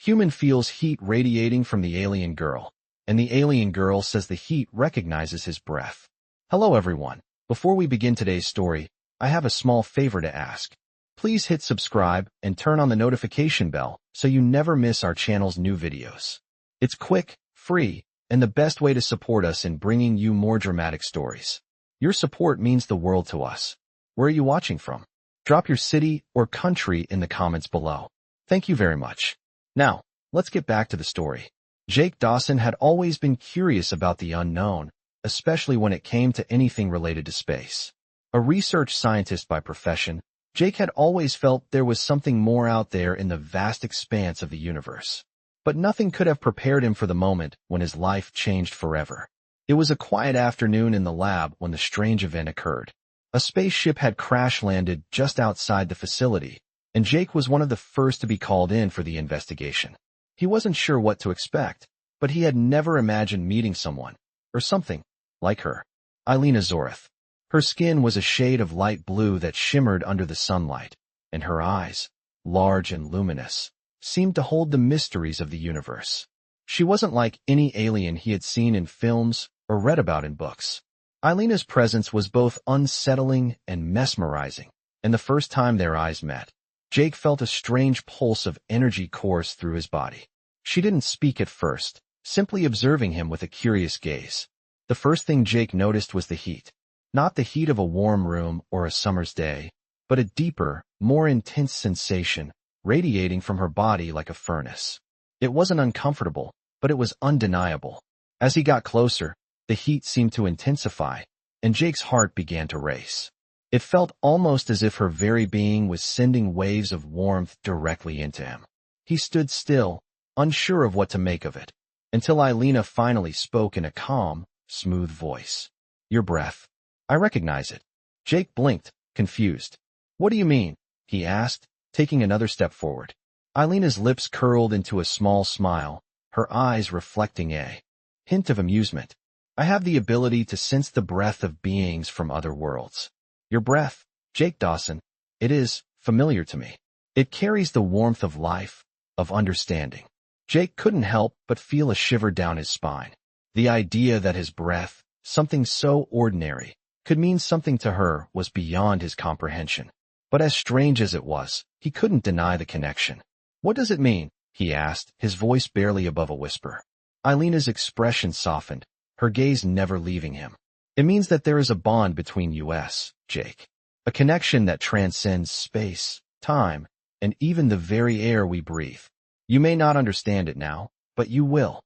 Human feels heat radiating from the alien girl, and the alien girl says the heat recognizes his breath. Hello everyone. Before we begin today's story, I have a small favor to ask. Please hit subscribe and turn on the notification bell so you never miss our channel's new videos. It's quick, free, and the best way to support us in bringing you more dramatic stories. Your support means the world to us. Where are you watching from? Drop your city or country in the comments below. Thank you very much. Now, let's get back to the story. Jake Dawson had always been curious about the unknown, especially when it came to anything related to space. A research scientist by profession, Jake had always felt there was something more out there in the vast expanse of the universe. But nothing could have prepared him for the moment when his life changed forever. It was a quiet afternoon in the lab when the strange event occurred. A spaceship had crash-landed just outside the facility, and Jake was one of the first to be called in for the investigation. He wasn't sure what to expect, but he had never imagined meeting someone, or something, like her. Elena Zorith. Her skin was a shade of light blue that shimmered under the sunlight, and her eyes, large and luminous, seemed to hold the mysteries of the universe. She wasn't like any alien he had seen in films or read about in books. Elena's presence was both unsettling and mesmerizing, and the first time their eyes met, Jake felt a strange pulse of energy course through his body. She didn't speak at first, simply observing him with a curious gaze. The first thing Jake noticed was the heat. Not the heat of a warm room or a summer's day, but a deeper, more intense sensation radiating from her body like a furnace. It wasn't uncomfortable, but it was undeniable. As he got closer, the heat seemed to intensify, and Jake's heart began to race. It felt almost as if her very being was sending waves of warmth directly into him. He stood still, unsure of what to make of it, until Elena finally spoke in a calm, smooth voice. Your breath. I recognize it. Jake blinked, confused. What do you mean? He asked, taking another step forward. Elena's lips curled into a small smile, her eyes reflecting a hint of amusement. I have the ability to sense the breath of beings from other worlds. Your breath, Jake Dawson, it is familiar to me. It carries the warmth of life, of understanding. Jake couldn't help but feel a shiver down his spine. The idea that his breath, something so ordinary, could mean something to her was beyond his comprehension. But as strange as it was, he couldn't deny the connection. What does it mean? He asked, his voice barely above a whisper. Elena's expression softened, her gaze never leaving him. It means that there is a bond between us, Jake. A connection that transcends space, time, and even the very air we breathe. You may not understand it now, but you will.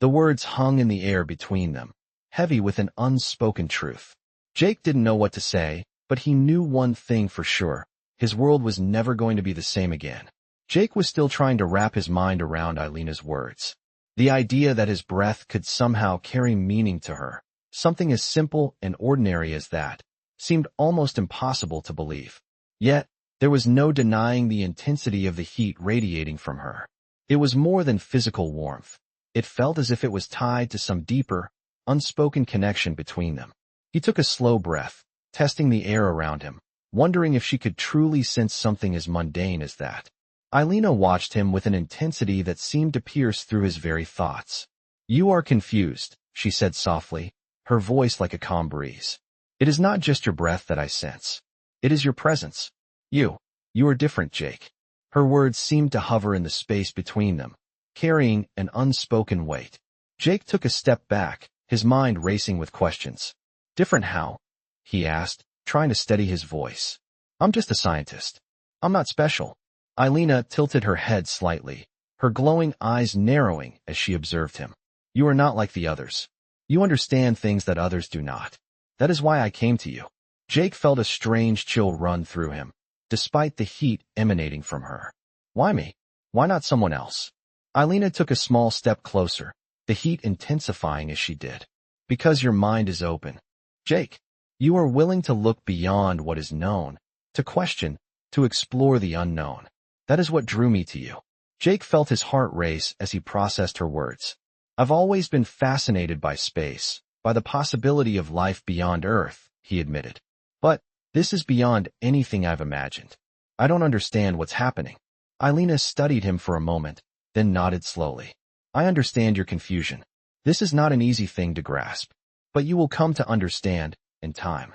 The words hung in the air between them, heavy with an unspoken truth. Jake didn't know what to say, but he knew one thing for sure. His world was never going to be the same again. Jake was still trying to wrap his mind around Elena's words. The idea that his breath could somehow carry meaning to her, something as simple and ordinary as that, seemed almost impossible to believe. Yet, there was no denying the intensity of the heat radiating from her. It was more than physical warmth. It felt as if it was tied to some deeper, unspoken connection between them. He took a slow breath, testing the air around him, wondering if she could truly sense something as mundane as that. Elena watched him with an intensity that seemed to pierce through his very thoughts. You are confused, she said softly, her voice like a calm breeze. It is not just your breath that I sense. It is your presence. You are different, Jake. Her words seemed to hover in the space between them, carrying an unspoken weight. Jake took a step back, his mind racing with questions. Different how? He asked, trying to steady his voice. I'm just a scientist. I'm not special. Elena tilted her head slightly, her glowing eyes narrowing as she observed him. You are not like the others. You understand things that others do not. That is why I came to you. Jake felt a strange chill run through him, despite the heat emanating from her. Why me? Why not someone else? Elena took a small step closer, the heat intensifying as she did. Because your mind is open. Jake, you are willing to look beyond what is known, to question, to explore the unknown. That is what drew me to you. Jake felt his heart race as he processed her words. I've always been fascinated by space, by the possibility of life beyond Earth, he admitted. But this is beyond anything I've imagined. I don't understand what's happening. Elena studied him for a moment, then nodded slowly. I understand your confusion. This is not an easy thing to grasp, but you will come to understand in time.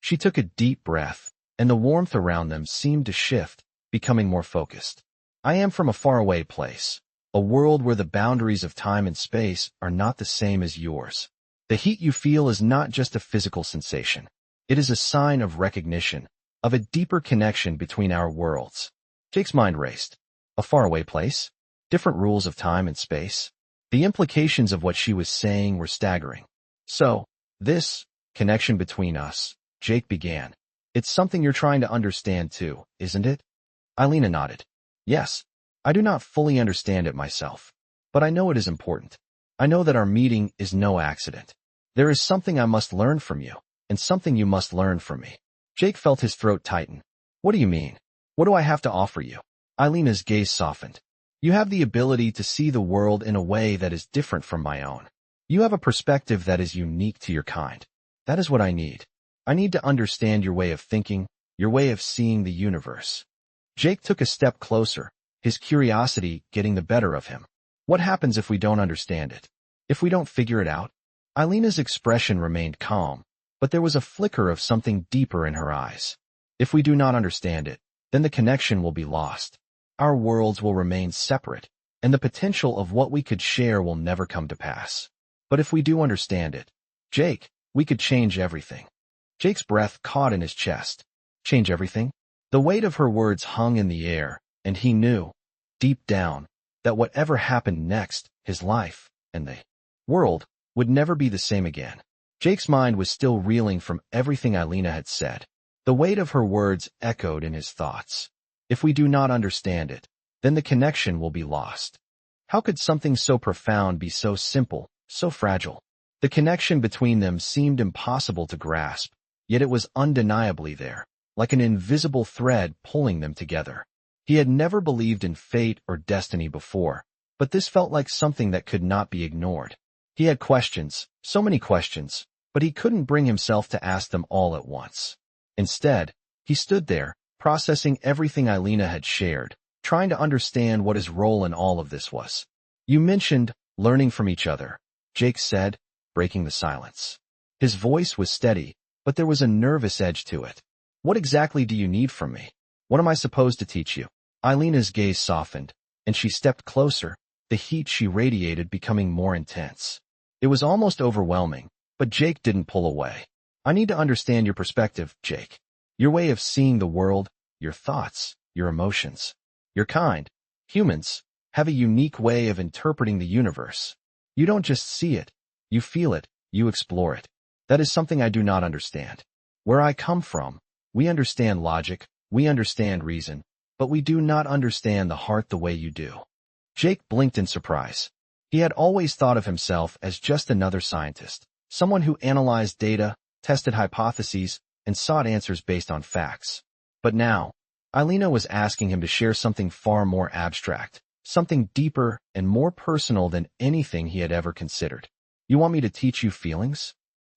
She took a deep breath, and the warmth around them seemed to shift, becoming more focused. I am from a faraway place, a world where the boundaries of time and space are not the same as yours. The heat you feel is not just a physical sensation. It is a sign of recognition, of a deeper connection between our worlds. Jake's mind raced. A faraway place? Different rules of time and space? The implications of what she was saying were staggering. So, this connection between us, Jake began. It's something you're trying to understand too, isn't it? Alina nodded. Yes, I do not fully understand it myself, but I know it is important. I know that our meeting is no accident. There is something I must learn from you, and something you must learn from me. Jake felt his throat tighten. What do you mean? What do I have to offer you? Alina's gaze softened. You have the ability to see the world in a way that is different from my own. You have a perspective that is unique to your kind. That is what I need. I need to understand your way of thinking, your way of seeing the universe. Jake took a step closer, his curiosity getting the better of him. What happens if we don't understand it? If we don't figure it out? Alina's expression remained calm, but there was a flicker of something deeper in her eyes. If we do not understand it, then the connection will be lost. Our worlds will remain separate, and the potential of what we could share will never come to pass. But if we do understand it, Jake, we could change everything. Jake's breath caught in his chest. Change everything? The weight of her words hung in the air, and he knew, deep down, that whatever happened next, his life, and the world, would never be the same again. Jake's mind was still reeling from everything Alina had said. The weight of her words echoed in his thoughts. If we do not understand it, then the connection will be lost. How could something so profound be so simple, so fragile? The connection between them seemed impossible to grasp, yet it was undeniably there, like an invisible thread pulling them together. He had never believed in fate or destiny before, but this felt like something that could not be ignored. He had questions, so many questions, but he couldn't bring himself to ask them all at once. Instead, he stood there, processing everything Alina had shared, trying to understand what his role in all of this was. You mentioned learning from each other, Jake said, breaking the silence. His voice was steady, but there was a nervous edge to it. What exactly do you need from me? What am I supposed to teach you? Alina's gaze softened, and she stepped closer, the heat she radiated becoming more intense. It was almost overwhelming, but Jake didn't pull away. I need to understand your perspective, Jake. Your way of seeing the world, your thoughts, your emotions. Your kind, humans, have a unique way of interpreting the universe. You don't just see it, you feel it, you explore it. That is something I do not understand. Where I come from, we understand logic, we understand reason, but we do not understand the heart the way you do. Jake blinked in surprise. He had always thought of himself as just another scientist, someone who analyzed data, tested hypotheses, and sought answers based on facts. But now, Alina was asking him to share something far more abstract, something deeper and more personal than anything he had ever considered. You want me to teach you feelings?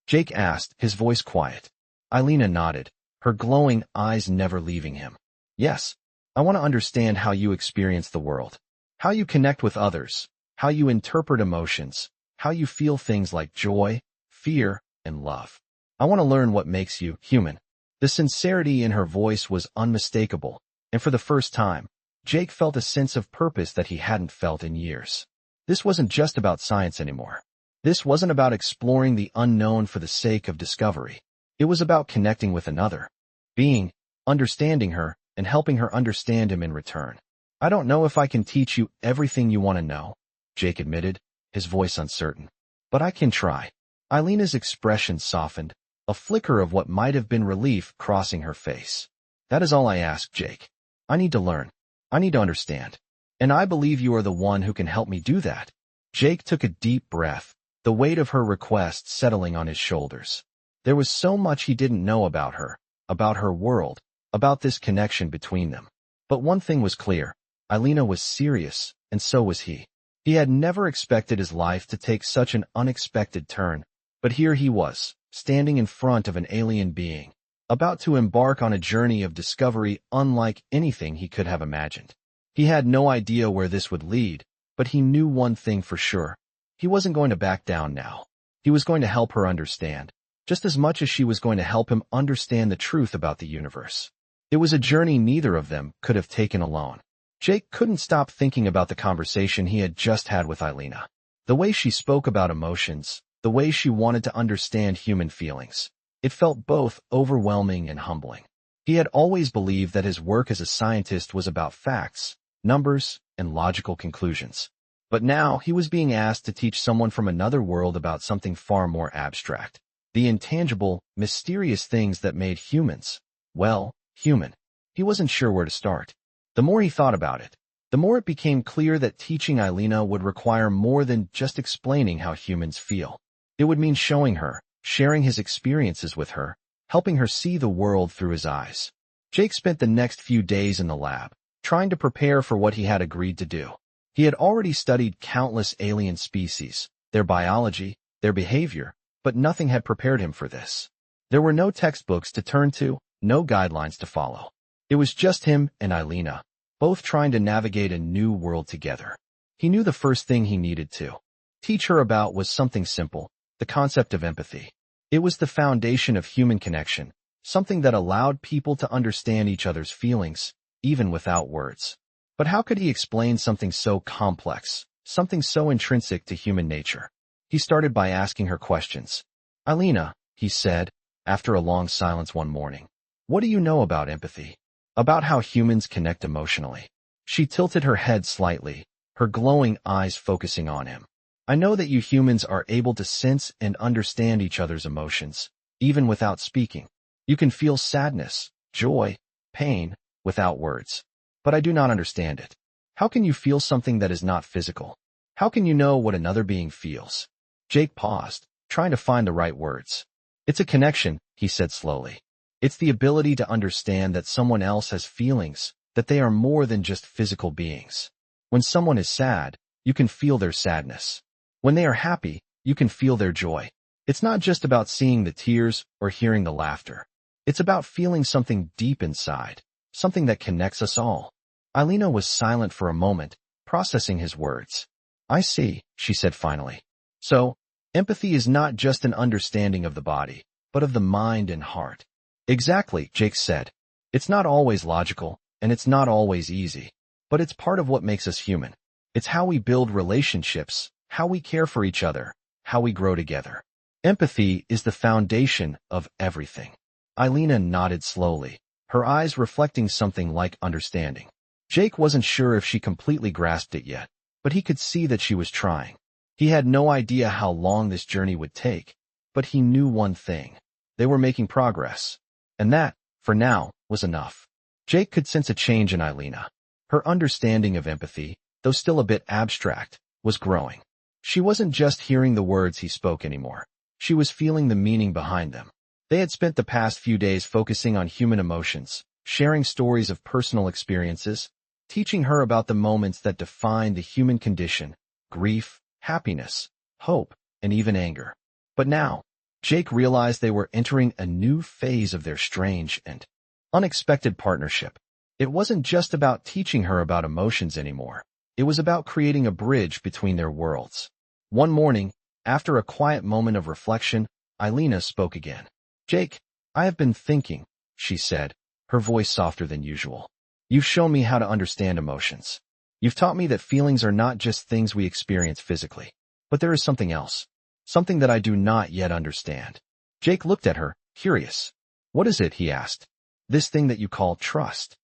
Jake asked, his voice quiet. Alina nodded, her glowing eyes never leaving him. Yes, I want to understand how you experience the world, how you connect with others, how you interpret emotions, how you feel things like joy, fear, and love. I want to learn what makes you human. The sincerity in her voice was unmistakable, and for the first time, Jake felt a sense of purpose that he hadn't felt in years. This wasn't just about science anymore. This wasn't about exploring the unknown for the sake of discovery. It was about connecting with another being, understanding her, and helping her understand him in return. I don't know if I can teach you everything you want to know, Jake admitted, his voice uncertain. But I can try. Alina's expression softened, a flicker of what might have been relief crossing her face. That is all I ask, Jake. I need to learn. I need to understand. And I believe you are the one who can help me do that. Jake took a deep breath, the weight of her request settling on his shoulders. There was so much he didn't know about her world, about this connection between them. But one thing was clear. Alina was serious, and so was he. He had never expected his life to take such an unexpected turn, but here he was, standing in front of an alien being, about to embark on a journey of discovery unlike anything he could have imagined. He had no idea where this would lead, But he knew one thing for sure. He wasn't going to back down now. He was going to help her understand, just as much as she was going to help him understand the truth about the universe. It was a journey neither of them could have taken alone. Jake couldn't stop thinking about the conversation he had just had with Elena. The way she spoke about emotions, the way she wanted to understand human feelings. It felt both overwhelming and humbling. He had always believed that his work as a scientist was about facts, numbers, and logical conclusions. But now he was being asked to teach someone from another world about something far more abstract. The intangible, mysterious things that made humans, well, human. He wasn't sure where to start. The more he thought about it, the more it became clear that teaching Elena would require more than just explaining how humans feel. It would mean showing her, sharing his experiences with her, helping her see the world through his eyes. Jake spent the next few days in the lab, trying to prepare for what he had agreed to do. He had already studied countless alien species, their biology, their behavior, but nothing had prepared him for this. There were no textbooks to turn to, no guidelines to follow. It was just him and Elena, both trying to navigate a new world together. He knew the first thing he needed to teach her about was something simple, the concept of empathy. It was the foundation of human connection, something that allowed people to understand each other's feelings, even without words. But how could he explain something so complex, something so intrinsic to human nature? He started by asking her questions. "Elena," he said, after a long silence one morning, "what do you know about empathy? About how humans connect emotionally?" She tilted her head slightly, her glowing eyes focusing on him. "I know that you humans are able to sense and understand each other's emotions, even without speaking. You can feel sadness, joy, pain, without words. But I do not understand it. How can you feel something that is not physical? How can you know what another being feels?" Jake paused, trying to find the right words. "It's a connection," he said slowly. "It's the ability to understand that someone else has feelings, that they are more than just physical beings. When someone is sad, you can feel their sadness. When they are happy, you can feel their joy. It's not just about seeing the tears or hearing the laughter. It's about feeling something deep inside, something that connects us all." Elena was silent for a moment, processing his words. "I see," she said finally. "So, empathy is not just an understanding of the body, but of the mind and heart." "Exactly," Jake said. "It's not always logical, and it's not always easy, but it's part of what makes us human. It's how we build relationships, how we care for each other, how we grow together. Empathy is the foundation of everything." Elena nodded slowly, her eyes reflecting something like understanding. Jake wasn't sure if she completely grasped it yet, but he could see that she was trying. He had no idea how long this journey would take, but he knew one thing. They were making progress. And that, for now, was enough. Jake could sense a change in Elena. Her understanding of empathy, though still a bit abstract, was growing. She wasn't just hearing the words he spoke anymore. She was feeling the meaning behind them. They had spent the past few days focusing on human emotions, sharing stories of personal experiences, teaching her about the moments that define the human condition, grief, happiness, hope, and even anger. But now, Jake realized they were entering a new phase of their strange and unexpected partnership. It wasn't just about teaching her about emotions anymore. It was about creating a bridge between their worlds. One morning, after a quiet moment of reflection, Elena spoke again. "Jake, I have been thinking," she said, her voice softer than usual. "You've shown me how to understand emotions. You've taught me that feelings are not just things we experience physically, but there is something else, something that I do not yet understand." Jake looked at her, curious. "What is it?" he asked. "This thing that you call trust.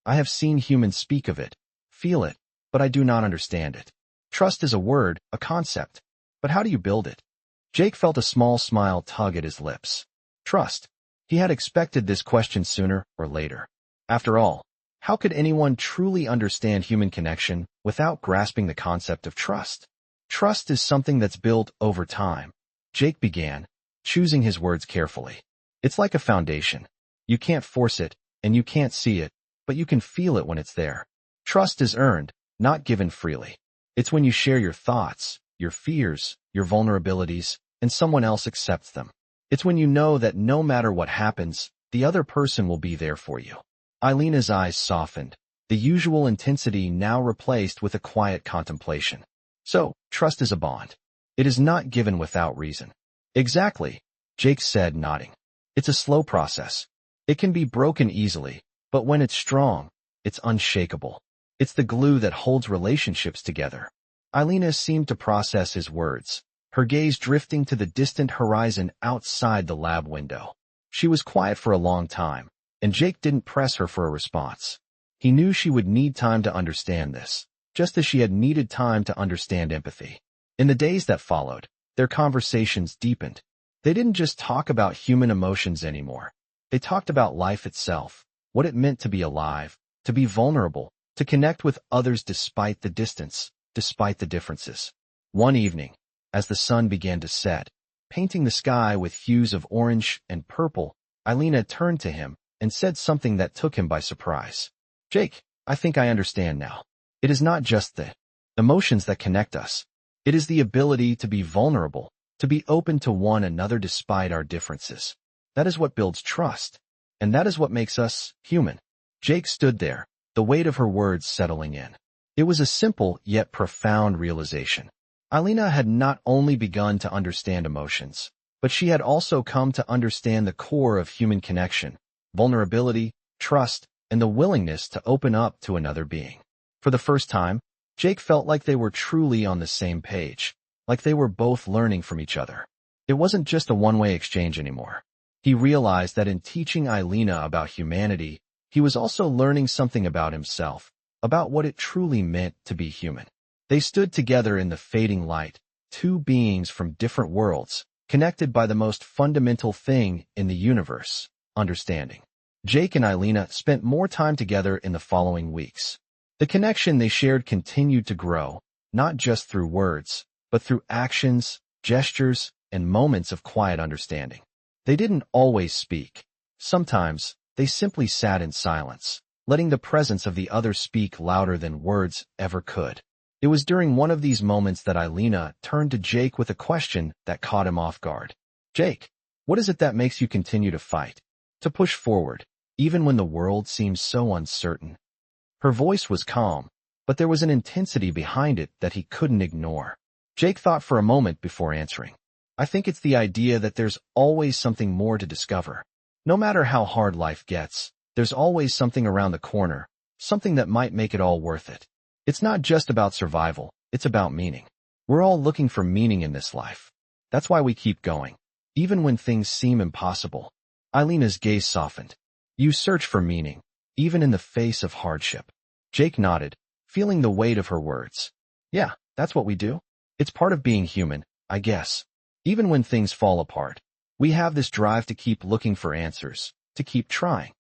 I have seen humans speak of it, feel it, but I do not understand it. Trust is a word, a concept, but how do you build it?" Jake felt a small smile tug at his lips. Trust. He had expected this question sooner or later. After all, how could anyone truly understand human connection without grasping the concept of trust? Trust is something that's built over time. Jake began, choosing his words carefully. It's like a foundation. You can't force it, and you can't see it, but you can feel it when it's there. Trust is earned, not given freely. It's when you share your thoughts, your fears, your vulnerabilities, and someone else accepts them. It's when you know that no matter what happens, the other person will be there for you. Elena's eyes softened, the usual intensity now replaced with a quiet contemplation. So, trust is a bond. It is not given without reason. Exactly, Jake said, nodding. It's a slow process. It can be broken easily, but when it's strong, it's unshakable. It's the glue that holds relationships together. Eilina seemed to process his words, her gaze drifting to the distant horizon outside the lab window. She was quiet for a long time, and Jake didn't press her for a response. He knew she would need time to understand this, just as she had needed time to understand empathy. In the days that followed, their conversations deepened. They didn't just talk about human emotions anymore. They talked about life itself, what it meant to be alive, to be vulnerable, to connect with others despite the distance, despite the differences. One evening, as the sun began to set, painting the sky with hues of orange and purple, Eilina turned to him and said something that took him by surprise. Jake, I think I understand now. It is not just the emotions that connect us. It is the ability to be vulnerable, to be open to one another despite our differences. That is what builds trust, and that is what makes us human. Jake stood there, the weight of her words settling in. It was a simple yet profound realization. Eilina had not only begun to understand emotions, but she had also come to understand the core of human connection, vulnerability, trust, and the willingness to open up to another being. For the first time, Jake felt like they were truly on the same page, like they were both learning from each other. It wasn't just a one-way exchange anymore. He realized that in teaching Eilina about humanity, he was also learning something about himself, about what it truly meant to be human. They stood together in the fading light, two beings from different worlds, connected by the most fundamental thing in the universe, understanding. Jake and Eilina spent more time together in the following weeks. The connection they shared continued to grow, not just through words, but through actions, gestures, and moments of quiet understanding. They didn't always speak. Sometimes, they simply sat in silence, letting the presence of the other speak louder than words ever could. It was during one of these moments that Eilina turned to Jake with a question that caught him off guard. Jake, what is it that makes you continue to fight, to push forward, even when the world seems so uncertain? Her voice was calm, but there was an intensity behind it that he couldn't ignore. Jake thought for a moment before answering. I think it's the idea that there's always something more to discover. No matter how hard life gets, there's always something around the corner, something that might make it all worth it. It's not just about survival, it's about meaning. We're all looking for meaning in this life. That's why we keep going, even when things seem impossible. Eilina's gaze softened. You search for meaning, even in the face of hardship. Jake nodded, feeling the weight of her words. Yeah, that's what we do. It's part of being human, I guess. Even when things fall apart, we have this drive to keep looking for answers, to keep trying.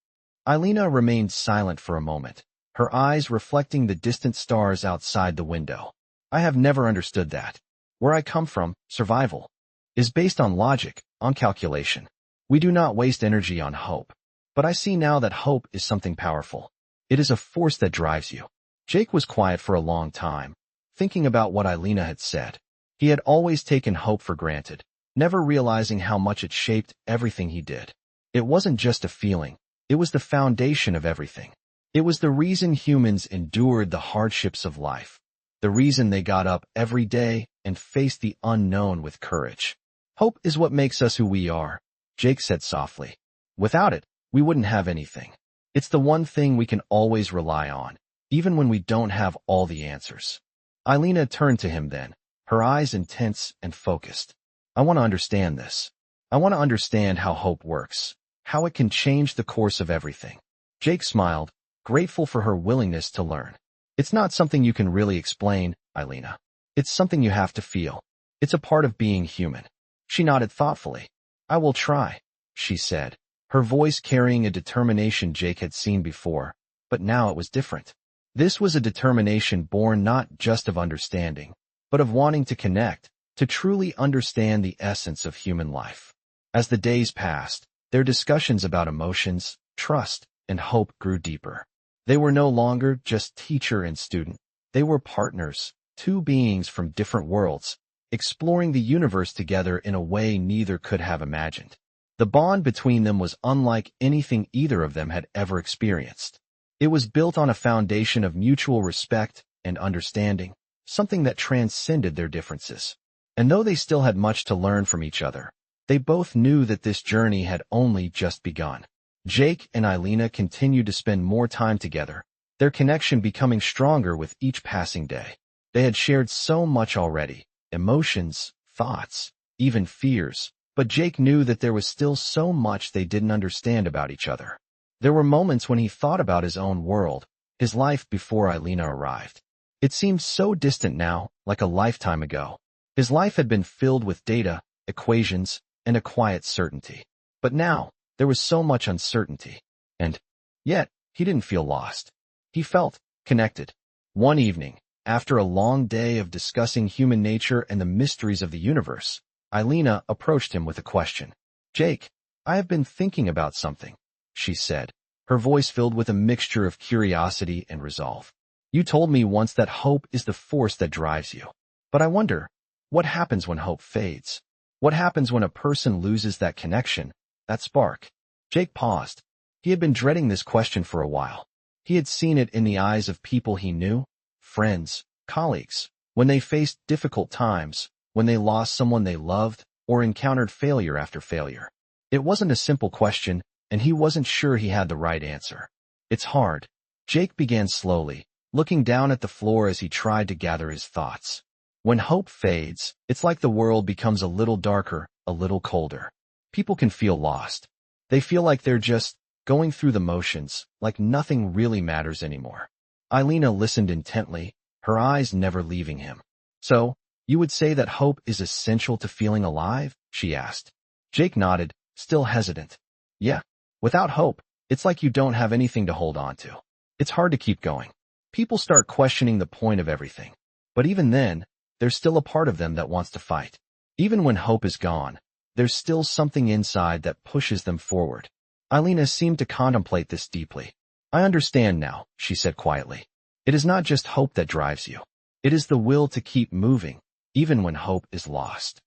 Eilina remained silent for a moment, her eyes reflecting the distant stars outside the window. I have never understood that. Where I come from, survival is based on logic, on calculation. We do not waste energy on hope. But I see now that hope is something powerful. It is a force that drives you. Jake was quiet for a long time, thinking about what Eilina had said. He had always taken hope for granted, never realizing how much it shaped everything he did. It wasn't just a feeling, it was the foundation of everything. It was the reason humans endured the hardships of life, the reason they got up every day and faced the unknown with courage. Hope is what makes us who we are, Jake said softly. Without it, we wouldn't have anything. It's the one thing we can always rely on, even when we don't have all the answers. Eilina turned to him then, her eyes intense and focused. I want to understand this. I want to understand how hope works, how it can change the course of everything. Jake smiled, grateful for her willingness to learn. It's not something you can really explain, Eilina. It's something you have to feel. It's a part of being human. She nodded thoughtfully. I will try, she said, her voice carrying a determination Jake had seen before, but now it was different. This was a determination born not just of understanding, but of wanting to connect, to truly understand the essence of human life. As the days passed, their discussions about emotions, trust, and hope grew deeper. They were no longer just teacher and student. They were partners, two beings from different worlds, exploring the universe together in a way neither could have imagined. The bond between them was unlike anything either of them had ever experienced. It was built on a foundation of mutual respect and understanding, something that transcended their differences. And though they still had much to learn from each other, they both knew that this journey had only just begun. Jake and Eilina continued to spend more time together, their connection becoming stronger with each passing day. They had shared so much already, emotions, thoughts, even fears, but Jake knew that there was still so much they didn't understand about each other. There were moments when he thought about his own world, his life before Eilina arrived. It seemed so distant now, like a lifetime ago. His life had been filled with data, equations, and a quiet certainty. But now, there was so much uncertainty. And yet, he didn't feel lost. He felt connected. One evening, after a long day of discussing human nature and the mysteries of the universe, Eilina approached him with a question. "Jake, I have been thinking about something," she said, her voice filled with a mixture of curiosity and resolve. "You told me once that hope is the force that drives you. But I wonder, what happens when hope fades? What happens when a person loses that connection, that spark?" Jake paused. He had been dreading this question for a while. He had seen it in the eyes of people he knew, friends, colleagues, when they faced difficult times, when they lost someone they loved, or encountered failure after failure. It wasn't a simple question, and he wasn't sure he had the right answer. "It's hard," Jake began slowly, looking down at the floor as he tried to gather his thoughts. "When hope fades, it's like the world becomes a little darker, a little colder. People can feel lost. They feel like they're just going through the motions, like nothing really matters anymore." Eilina listened intently, her eyes never leaving him. "So, you would say that hope is essential to feeling alive?" she asked. Jake nodded, still hesitant. "Yeah. Without hope, it's like you don't have anything to hold on to. It's hard to keep going. People start questioning the point of everything. But even then, there's still a part of them that wants to fight. Even when hope is gone, there's still something inside that pushes them forward." Eilina seemed to contemplate this deeply. "I understand now," she said quietly. "It is not just hope that drives you. It is the will to keep moving, even when hope is lost."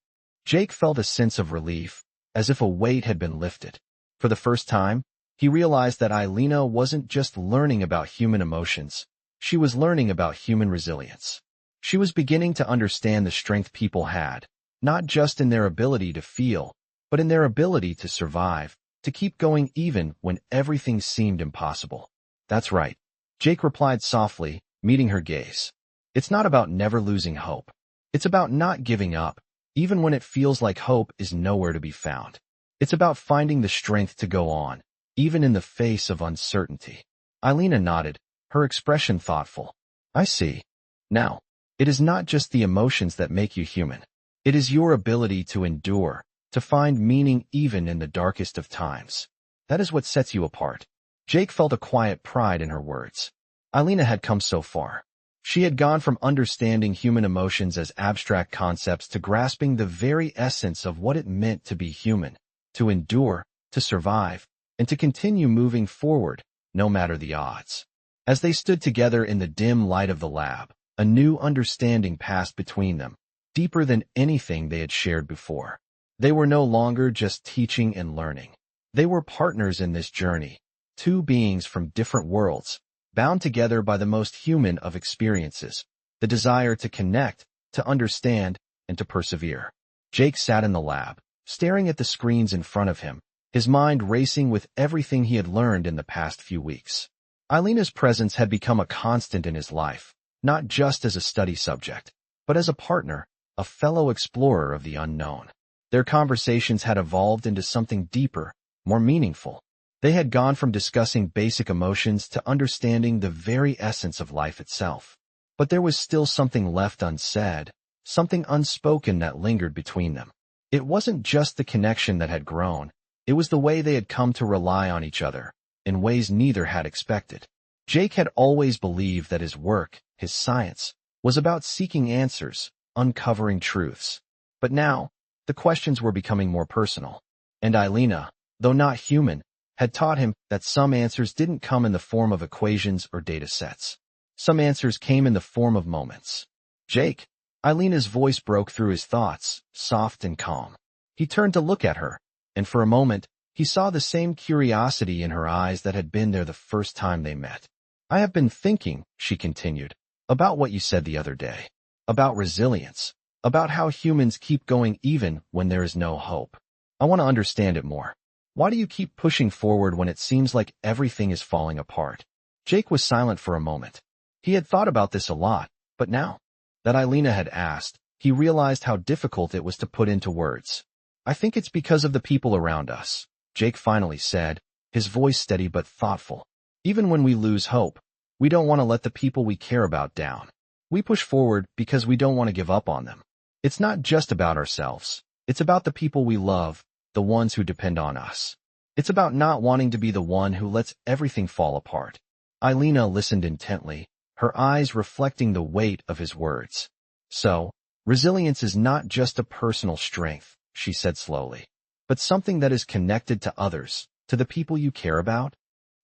Jake felt a sense of relief, as if a weight had been lifted. For the first time, he realized that Eilina wasn't just learning about human emotions. She was learning about human resilience. She was beginning to understand the strength people had, not just in their ability to feel, but in their ability to survive, to keep going even when everything seemed impossible. "That's right," Jake replied softly, meeting her gaze. "It's not about never losing hope. It's about not giving up, even when it feels like hope is nowhere to be found. It's about finding the strength to go on, even in the face of uncertainty." Eilina nodded, her expression thoughtful. "I see. Now, it is not just the emotions that make you human. It is your ability to endure, to find meaning even in the darkest of times. That is what sets you apart." Jake felt a quiet pride in her words. Eilina had come so far. She had gone from understanding human emotions as abstract concepts to grasping the very essence of what it meant to be human, to endure, to survive, and to continue moving forward, no matter the odds. As they stood together in the dim light of the lab, a new understanding passed between them, deeper than anything they had shared before. They were no longer just teaching and learning. They were partners in this journey, two beings from different worlds, bound together by the most human of experiences, the desire to connect, to understand, and to persevere. Jake sat in the lab, staring at the screens in front of him, his mind racing with everything he had learned in the past few weeks. Eilina's presence had become a constant in his life, not just as a study subject, but as a partner, a fellow explorer of the unknown. Their conversations had evolved into something deeper, more meaningful. They had gone from discussing basic emotions to understanding the very essence of life itself. But there was still something left unsaid, something unspoken that lingered between them. It wasn't just the connection that had grown, it was the way they had come to rely on each other, in ways neither had expected. Jake had always believed that his work, his science, was about seeking answers, uncovering truths. But now, the questions were becoming more personal. And Eilina, though not human, had taught him that some answers didn't come in the form of equations or data sets. Some answers came in the form of moments. "Jake," Eilina's voice broke through his thoughts, soft and calm. He turned to look at her, and for a moment, he saw the same curiosity in her eyes that had been there the first time they met. I have been thinking, she continued, about what you said the other day. About resilience. About how humans keep going even when there is no hope. I want to understand it more. Why do you keep pushing forward when it seems like everything is falling apart? Jake was silent for a moment. He had thought about this a lot, but now that Eilina had asked, he realized how difficult it was to put into words. I think it's because of the people around us, Jake finally said, his voice steady but thoughtful. Even when we lose hope, we don't want to let the people we care about down. We push forward because we don't want to give up on them. It's not just about ourselves. It's about the people we love, the ones who depend on us. It's about not wanting to be the one who lets everything fall apart. Eilina listened intently, her eyes reflecting the weight of his words. So, resilience is not just a personal strength, she said slowly, but something that is connected to others, to the people you care about?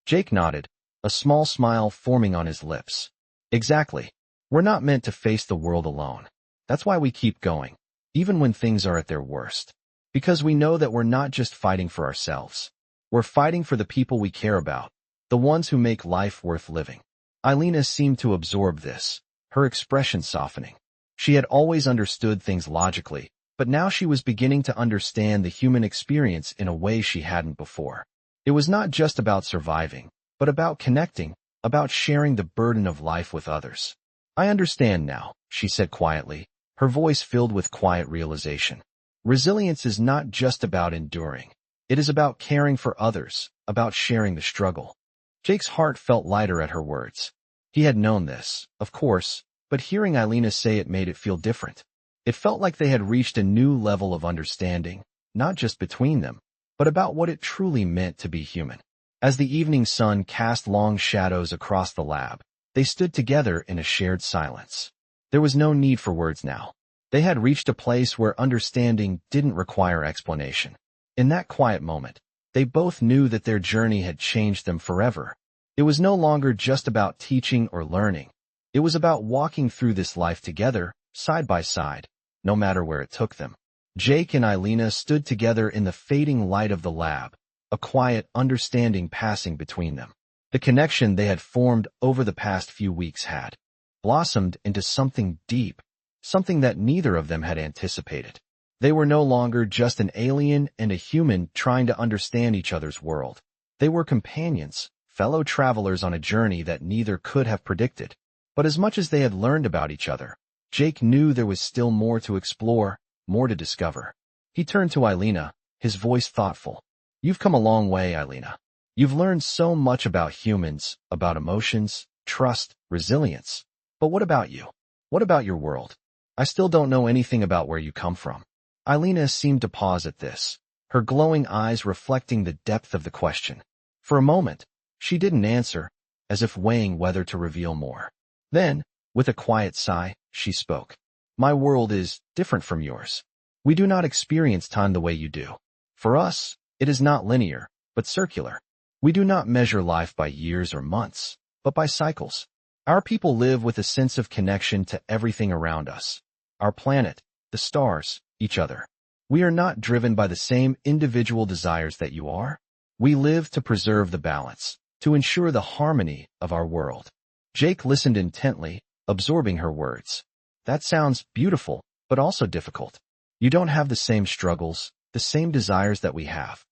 Jake nodded, a small smile forming on his lips. Exactly. We're not meant to face the world alone. That's why we keep going, even when things are at their worst. Because we know that we're not just fighting for ourselves. We're fighting for the people we care about, the ones who make life worth living. Eilina seemed to absorb this, her expression softening. She had always understood things logically, but now she was beginning to understand the human experience in a way she hadn't before. It was not just about surviving, but about connecting, about sharing the burden of life with others. I understand now, she said quietly, her voice filled with quiet realization. Resilience is not just about enduring. It is about caring for others, about sharing the struggle. Jake's heart felt lighter at her words. He had known this, of course, but hearing Eilina say it made it feel different. It felt like they had reached a new level of understanding, not just between them, but about what it truly meant to be human. As the evening sun cast long shadows across the lab, they stood together in a shared silence. There was no need for words now. They had reached a place where understanding didn't require explanation. In that quiet moment, they both knew that their journey had changed them forever. It was no longer just about teaching or learning. It was about walking through this life together, side by side, no matter where it took them. Jake and Eilina stood together in the fading light of the lab, a quiet understanding passing between them. The connection they had formed over the past few weeks had blossomed into something deep, something that neither of them had anticipated. They were no longer just an alien and a human trying to understand each other's world. They were companions, fellow travelers on a journey that neither could have predicted. But as much as they had learned about each other, Jake knew there was still more to explore, more to discover. He turned to Eilina, his voice thoughtful. You've come a long way, Eilina. You've learned so much about humans, about emotions, trust, resilience. But what about you? What about your world? I still don't know anything about where you come from. Eilina seemed to pause at this, her glowing eyes reflecting the depth of the question. For a moment, she didn't answer, as if weighing whether to reveal more. Then, with a quiet sigh, she spoke. My world is different from yours. We do not experience time the way you do. For us, it is not linear, but circular. We do not measure life by years or months, but by cycles. Our people live with a sense of connection to everything around us. Our planet, the stars, each other. We are not driven by the same individual desires that you are. We live to preserve the balance, to ensure the harmony of our world. Jake listened intently, absorbing her words. That sounds beautiful, but also difficult. You don't have the same struggles, the same desires that we have.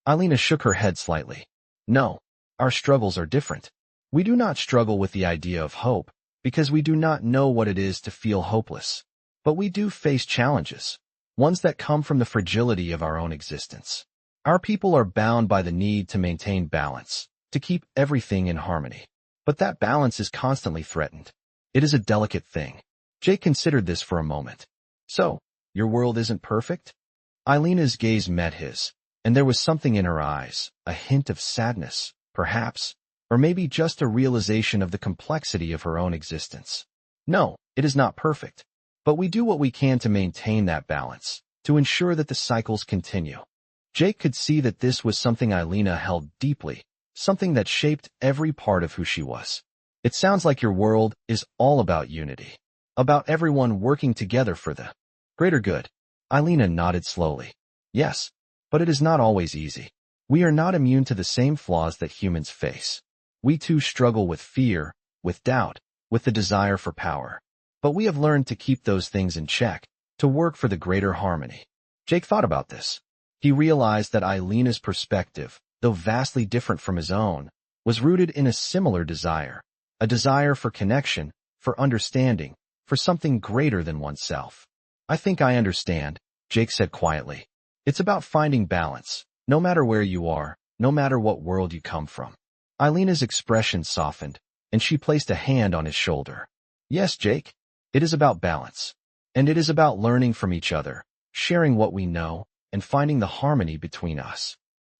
Eilina shook her head slightly. No, our struggles are different. We do not struggle with the idea of hope, because we do not know what it is to feel hopeless. But we do face challenges, ones that come from the fragility of our own existence. Our people are bound by the need to maintain balance, to keep everything in harmony. But that balance is constantly threatened. It is a delicate thing. Jake considered this for a moment. So, your world isn't perfect? Eilina's gaze met his, and there was something in her eyes, a hint of sadness, perhaps, or maybe just a realization of the complexity of her own existence. No, it is not perfect. But we do what we can to maintain that balance, to ensure that the cycles continue. Jake could see that this was something Eilina held deeply, something that shaped every part of who she was. It sounds like your world is all about unity, about everyone working together for the greater good. Eilina nodded slowly. Yes, but it is not always easy. We are not immune to the same flaws that humans face. We too struggle with fear, with doubt, with the desire for power. But we have learned to keep those things in check, to work for the greater harmony. Jake thought about this. He realized that Eilena's perspective, though vastly different from his own, was rooted in a similar desire, a desire for connection, for understanding, for something greater than oneself. I think I understand, Jake said quietly. It's about finding balance, no matter where you are, no matter what world you come from. Eilena's expression softened, and she placed a hand on his shoulder. Yes, Jake, it is about balance. And it is about learning from each other, sharing what we know, and finding the harmony between us.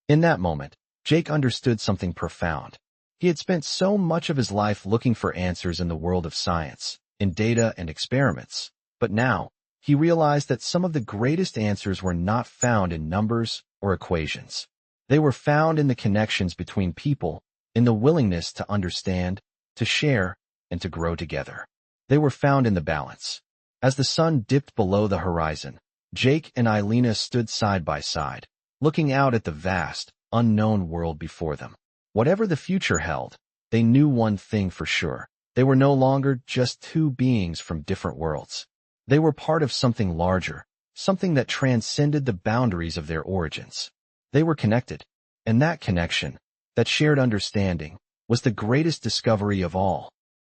In that moment, Jake understood something profound. He had spent so much of his life looking for answers in the world of science, in data and experiments. But now, he realized that some of the greatest answers were not found in numbers or equations. They were found in the connections between people, in the willingness to understand, to share, and to grow together. They were found in the balance. As the sun dipped below the horizon, Jake and Eilena stood side by side, looking out at the vast, unknown world before them. Whatever the future held, they knew one thing for sure. They were no longer just two beings from different worlds. They were part of something larger, something that transcended the boundaries of their origins. They were connected, and that connection, that shared understanding, was the greatest discovery of all.